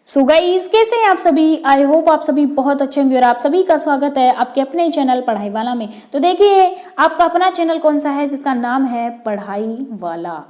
So guys, कैसे हैं आप सभी। आई होप आप सभी बहुत अच्छे होंगे और आप सभी का स्वागत है आपके अपने चैनल पढ़ाई वाला में। तो देखिए, आपका अपना चैनल कौन सा है जिसका नाम है पढ़ाई वाला।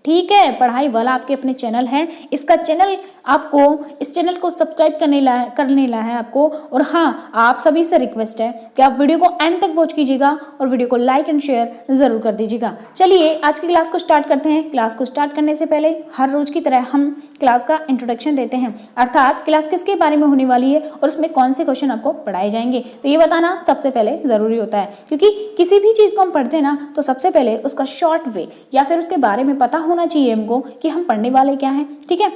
ठीक है, पढ़ाई वाला आपके अपने चैनल है। इसका चैनल आपको इस चैनल को सब्सक्राइब करने ला है आपको। और हाँ, आप सभी से रिक्वेस्ट है कि आप वीडियो को एंड तक वॉच कीजिएगा और वीडियो को लाइक एंड शेयर जरूर कर दीजिएगा। चलिए आज की क्लास को स्टार्ट करते हैं। क्लास को स्टार्ट करने से पहले हर रोज की तरह हम क्लास का इंट्रोडक्शन देते हैं, अर्थात क्लास किसके बारे में होने वाली है और उसमें कौन से क्वेश्चन आपको पढ़ाए जाएंगे। तो ये बताना सबसे पहले जरूरी होता है, क्योंकि किसी भी चीज को हम पढ़ते हैं ना, तो सबसे पहले उसका शॉर्ट वे या फिर उसके बारे में पता होना चाहिए हमको कि हम पढ़ने वाले क्या हैं। ठीक है,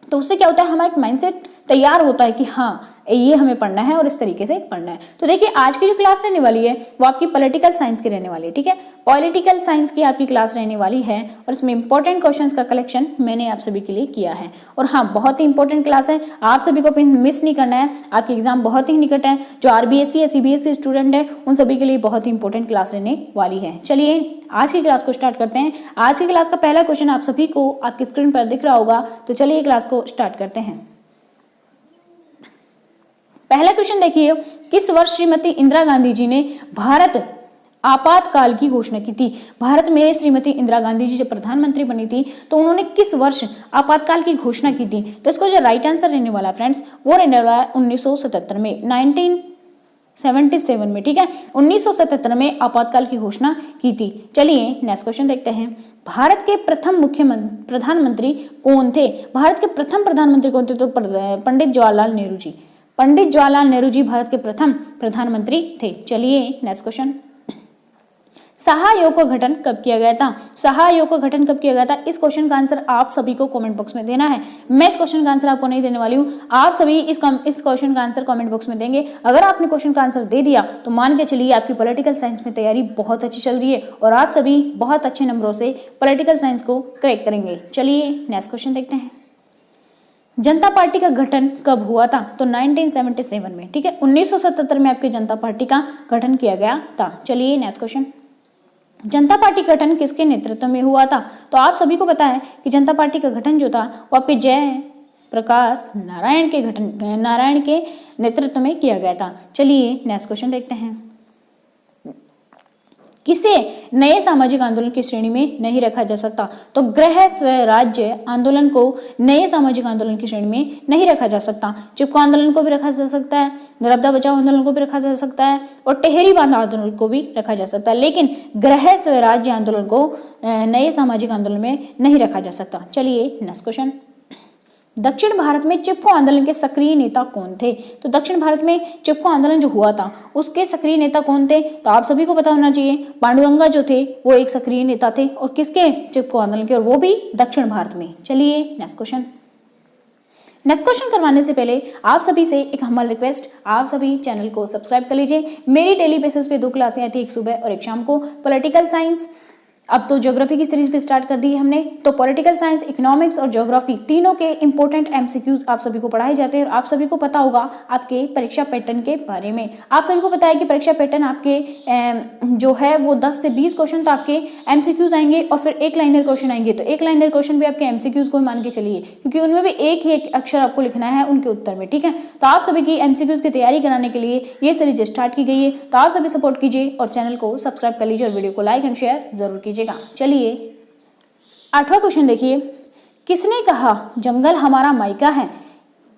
तो उससे क्या होता है, हमारा एक माइंडसेट तैयार होता है कि हाँ ये हमें पढ़ना है और इस तरीके से पढ़ना है। तो देखिए, आज की जो क्लास रहने वाली है वो आपकी पॉलिटिकल साइंस की रहने वाली है। ठीक है, पॉलिटिकल साइंस की आपकी क्लास रहने वाली है और इसमें इंपॉर्टेंट क्वेश्चंस का कलेक्शन मैंने आप सभी के लिए किया है। और हाँ, बहुत ही इंपॉर्टेंट क्लास है, आप सभी को मिस नहीं करना है। आपके एग्जाम बहुत ही निकट है। जो RBSE या CBSE स्टूडेंट है उन सभी के लिए बहुत ही इंपॉर्टेंट क्लास रहने वाली है। चलिए आज की क्लास को स्टार्ट करते हैं। आज की क्लास का पहला क्वेश्चन आप सभी को आपकी स्क्रीन पर दिख रहा होगा, तो चलिए क्लास को स्टार्ट करते हैं। पहला क्वेश्चन देखिए, किस वर्ष श्रीमती इंदिरा गांधी जी ने भारत आपातकाल की घोषणा की थी। भारत में श्रीमती इंदिरा गांधी जी जब प्रधानमंत्री बनी थी तो उन्होंने किस वर्ष आपातकाल की घोषणा की थी। तो इसको जो राइट आंसर रहने वाला फ्रेंड्स वो रहने वाला है 1977 में, 1977 में। ठीक है, 1977 में आपातकाल की घोषणा की थी। चलिए नेक्स्ट क्वेश्चन देखते हैं। भारत के प्रथम प्रधानमंत्री कौन थे। भारत के प्रथम प्रधानमंत्री कौन थे। तो पंडित जवाहरलाल नेहरू जी। पंडित जवाहरलाल नेहरू जी भारत के प्रथम प्रधानमंत्री थे। चलिए नेक्स्ट क्वेश्चन। सहायोग का गठन कब किया गया था। सहायोग का गठन कब किया गया था, इस क्वेश्चन का आंसर आप सभी को कमेंट बॉक्स में देना है। मैं इस क्वेश्चन का आंसर आपको नहीं देने वाली हूँ, आप सभी इस क्वेश्चन का आंसर कमेंट बॉक्स में देंगे। अगर आपने क्वेश्चन का आंसर दे दिया तो मान के चलिए आपकी पॉलिटिकल साइंस में तैयारी बहुत अच्छी चल रही है और आप सभी बहुत अच्छे नंबरों से पॉलिटिकल साइंस को क्रैक करेंगे। चलिए नेक्स्ट क्वेश्चन देखते हैं। जनता पार्टी का गठन कब हुआ था। तो 1977 में। ठीक है, 1977 में आपकी जनता पार्टी का गठन किया गया था। चलिए नेक्स्ट क्वेश्चन। जनता पार्टी का गठन किसके नेतृत्व में हुआ था। तो आप सभी को पता है कि जनता पार्टी का गठन जो था वो आपके जयप्रकाश नारायण के नेतृत्व में किया गया था। चलिए नेक्स्ट क्वेश्चन देखते हैं। किसे नए सामाजिक आंदोलन की श्रेणी में नहीं रखा जा सकता। तो गृह स्वराज्य आंदोलन को नए सामाजिक आंदोलन की श्रेणी में नहीं रखा जा सकता। चिपको आंदोलन को भी रखा जा सकता है, नर्मदा बचाओ आंदोलन को भी रखा जा सकता है और टेहरी बांध आंदोलन को भी रखा जा सकता है, लेकिन गृह स्वराज्य आंदोलन को नए सामाजिक आंदोलन में नहीं रखा जा सकता। चलिए नेक्स्ट क्वेश्चन। दक्षिण भारत में चिपको आंदोलन के सक्रिय नेता कौन थे। तो दक्षिण भारत में चिपको आंदोलन जो हुआ था उसके सक्रिय नेता कौन थे। तो आप सभी को पता होना चाहिए, पांडुरंगा जो थे वो एक सक्रिय नेता थे और किसके, चिपको आंदोलन के, और वो भी दक्षिण भारत में। चलिए नेक्स्ट क्वेश्चन। नेक्स्ट क्वेश्चन करवाने से पहले आप सभी से एक हम्बल रिक्वेस्ट, आप सभी चैनल को सब्सक्राइब कर लीजिए। मेरी डेली बेसिस पे 2 क्लासें आती है, एक सुबह और एक शाम को। पॉलिटिकल साइंस, अब तो ज्योग्राफी की सीरीज भी स्टार्ट कर दी है हमने। तो पॉलिटिकल साइंस, इकोनॉमिक्स और ज्योग्राफी तीनों के इंपॉर्टेंट MCQs आप सभी को पढ़ाए जाते हैं और आप सभी को पता होगा आपके परीक्षा पैटर्न के बारे में। आप सभी को पता है कि परीक्षा पैटर्न आपके जो है वो 10 से 20 क्वेश्चन तो आपके MCQs आएंगे और फिर एक लाइनर क्वेश्चन आएंगे। तो एक लाइनर क्वेश्चन भी आपके MCQs को मान के चलिए, क्योंकि उनमें भी एक ही एक अक्षर आपको लिखना है उनके उत्तर में। ठीक है, तो आप सभी की MCQs की तैयारी कराने के लिए ये सीरीज स्टार्ट की गई है। तो आप सभी सपोर्ट कीजिए और चैनल को सब्सक्राइब कर लीजिए और वीडियो को लाइक एंड शेयर जरूर कीजिएगा। चलिए 8वां क्वेश्चन देखिए। किसने कहा जंगल हमारा मायका है,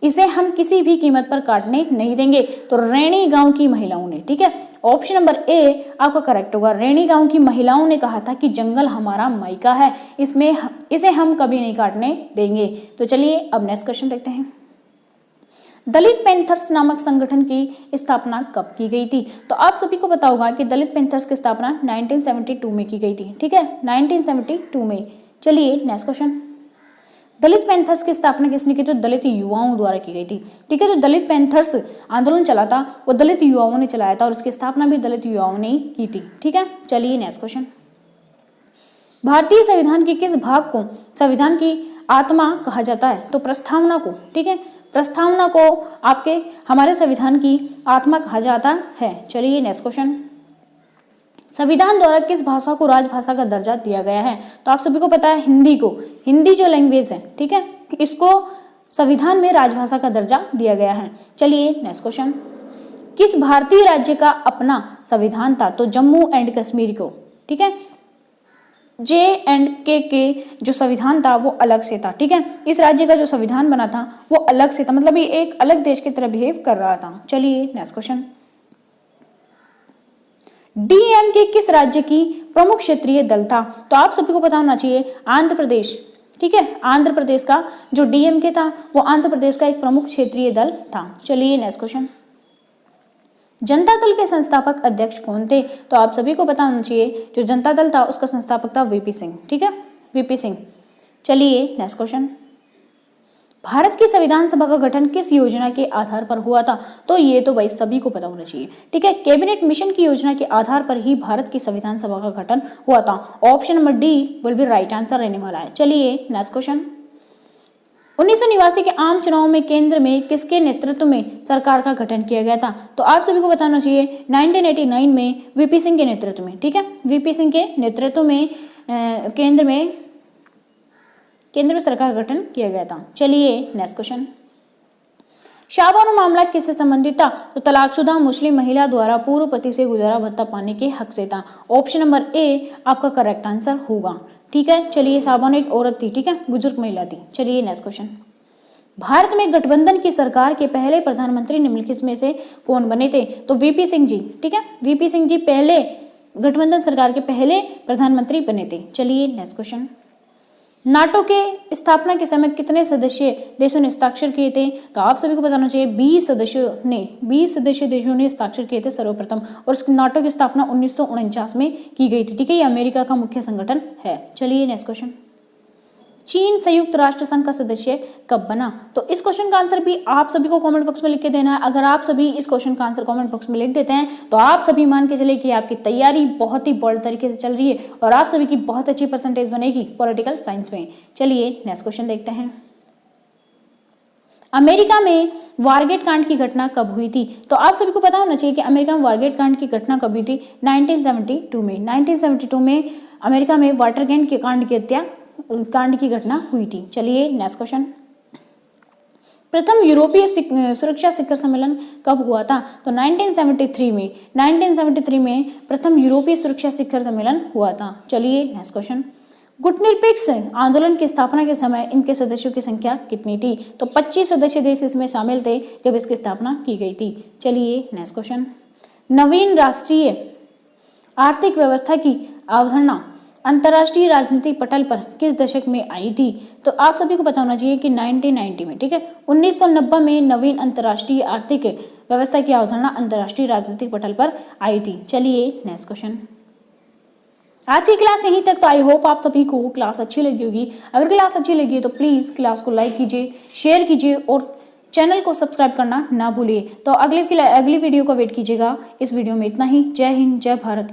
इसे हम किसी भी कीमत पर काटने नहीं देंगे। तो रैणी गांव की महिलाओं ने। ठीक है, ऑप्शन नंबर ए आपका करेक्ट होगा। रैणी गांव की महिलाओं ने कहा था कि जंगल हमारा मायका है, इसे हम कभी नहीं काटने देंगे। तो चलिए अब नेक्स्ट क्वेश्चन देखते हैं। दलित पैंथर्स नामक संगठन की स्थापना कब की गई थी। तो आप सभी को पता होगा कि दलित पैंथर्स की स्थापना 1972 में की गई थी। ठीक है, 1972 में। चलिए नेक्स्ट क्वेश्चन। दलित पैंथर्स की स्थापना किसने की। तो दलित युवाओं द्वारा की गई थी। ठीक है, तो दलित पैंथर्स आंदोलन चला था वो दलित युवाओं ने चलाया था और उसकी स्थापना भी दलित युवाओं ने की थी। ठीक है, चलिए नेक्स्ट क्वेश्चन। भारतीय संविधान के किस भाग को संविधान की आत्मा कहा जाता है। तो प्रस्तावना को। ठीक है, प्रस्तावना को आपके हमारे संविधान की आत्मा कहा जाता है। चलिए नेक्स्ट क्वेश्चन। संविधान द्वारा किस भाषा को राजभाषा का दर्जा दिया गया है। तो आप सभी को पता है हिंदी को, हिंदी जो लैंग्वेज है, ठीक है, इसको संविधान में राजभाषा का दर्जा दिया गया है। चलिए नेक्स्ट क्वेश्चन, किस भारतीय राज्य का अपना संविधान था? तो जम्मू एंड कश्मीर को, ठीक है, J&K के जो संविधान था वो अलग से था, ठीक है, इस राज्य का जो संविधान बना था वो अलग से था, मतलब ये एक अलग देश की तरह बिहेव कर रहा था। चलिए नेक्स्ट क्वेश्चन, DMK किस राज्य की प्रमुख क्षेत्रीय दल था? तो आप सभी को पता होना चाहिए आंध्र प्रदेश, ठीक है, आंध्र प्रदेश का जो DMK था वो आंध्र प्रदेश का एक प्रमुख क्षेत्रीय दल था। चलिए नेक्स्ट क्वेश्चन, जनता दल के संस्थापक अध्यक्ष कौन थे? तो आप सभी को पता होना चाहिए जो जनता दल था उसका संस्थापक था VP सिंह, ठीक है, VP सिंह। चलिए नेक्स्ट क्वेश्चन, भारत की संविधान सभा का गठन किस योजना के आधार पर हुआ था? तो ये तो भाई सभी को पता होना चाहिए, ठीक है, कैबिनेट मिशन की योजना के आधार पर ही भारत की संविधान सभा का गठन हुआ था। Option number D will be right answer रहने वाला है। चलिए नेक्स्ट क्वेश्चन, 1989 के आम चुनाव में केंद्र में किसके नेतृत्व में सरकार का गठन किया गया था? तो आप सभी को बताना चाहिए 1989 में VP सिंह के नेतृत्व में, ठीक है, VP सिंह के नेतृत्व में केंद्र में सरकार का गठन किया गया था। चलिए नेक्स्ट क्वेश्चन, शाहबानो मामला किससे संबंधित था? तो तलाकशुदा मुस्लिम महिला द्वारा पूर्व पति से गुजारा भत्ता पाने के हक से था। ऑप्शन नंबर ए आपका करेक्ट आंसर होगा, ठीक है। चलिए शाहबानो एक औरत थी, ठीक है, बुजुर्ग महिला थी। चलिए नेक्स्ट क्वेश्चन, भारत में गठबंधन की सरकार के पहले प्रधानमंत्री निम्नलिखित में से कौन बने थे? तो VP सिंह जी, ठीक है, VP सिंह जी पहले गठबंधन सरकार के पहले प्रधानमंत्री बने थे। चलिए नेक्स्ट क्वेश्चन, नाटो के स्थापना के समय कितने सदस्य देशों ने हस्ताक्षर किए थे? तो आप सभी को बताना चाहिए 20 सदस्य देशों ने हस्ताक्षर किए थे सर्वप्रथम, और नाटो की स्थापना 1949 में की गई थी, ठीक है, ये अमेरिका का मुख्य संगठन है। चलिए नेक्स्ट क्वेश्चन, चीन संयुक्त राष्ट्र संघ का सदस्य कब बना? तो इस क्वेश्चन का आंसर भी आप सभी को कमेंट बॉक्स में लिख के देना है। अगर आप सभी इस क्वेश्चन का आंसर कमेंट बॉक्स में लिख देते हैं तो आप सभी मान के चले कि आपकी तैयारी बहुत ही बोल्ड तरीके से चल रही है और आप सभी की बहुत अच्छी परसेंटेज बनेगी पॉलिटिकल साइंस में। चलिए नेक्स्ट क्वेश्चन देखते हैं, अमेरिका में वारगेट कांड की घटना कब हुई थी? तो आप सभी को पता होना चाहिए कि अमेरिका में वारगेट कांड की घटना कब हुई थी? 1972 में। 1972 में अमेरिका में वाटरगेट के कांड की घटना हुई थी। चलिए नेक्स्ट क्वेश्चन, प्रथम यूरोपीय सुरक्षा शिखर सम्मेलन कब हुआ था? तो 1973 में। 1973 में प्रथम यूरोपीय सुरक्षा शिखर सम्मेलन हुआ था। चलिए नेक्स्ट क्वेश्चन, गुटनिरपेक्ष आंदोलन की स्थापना के समय इनके सदस्यों की संख्या कितनी थी? तो 25 सदस्य देश इसमें शामिल थे जब इसकी स्थापना की गई थी। चलिए नेक्स्ट क्वेश्चन, नवीन राष्ट्रीय आर्थिक व्यवस्था की अवधारणा अंतर्राष्ट्रीय राजनीतिक पटल पर किस दशक में आई थी? तो आप सभी को पता होना चाहिए कि 1990 में, ठीक है, 1990 में नवीन अंतर्राष्ट्रीय आर्थिक व्यवस्था की अवधारणा अंतर्राष्ट्रीय राजनीतिक पटल पर आई थी। चलिए नेक्स्ट क्वेश्चन, आज की क्लास यहीं तक। तो आई होप आप सभी को क्लास अच्छी लगी होगी। अगर क्लास अच्छी लगी है तो प्लीज़ क्लास को लाइक कीजिए, शेयर कीजिए और चैनल को सब्सक्राइब करना ना भूलिए। तो अगली वीडियो को वेट कीजिएगा। इस वीडियो में इतना ही। जय हिंद, जय भारत।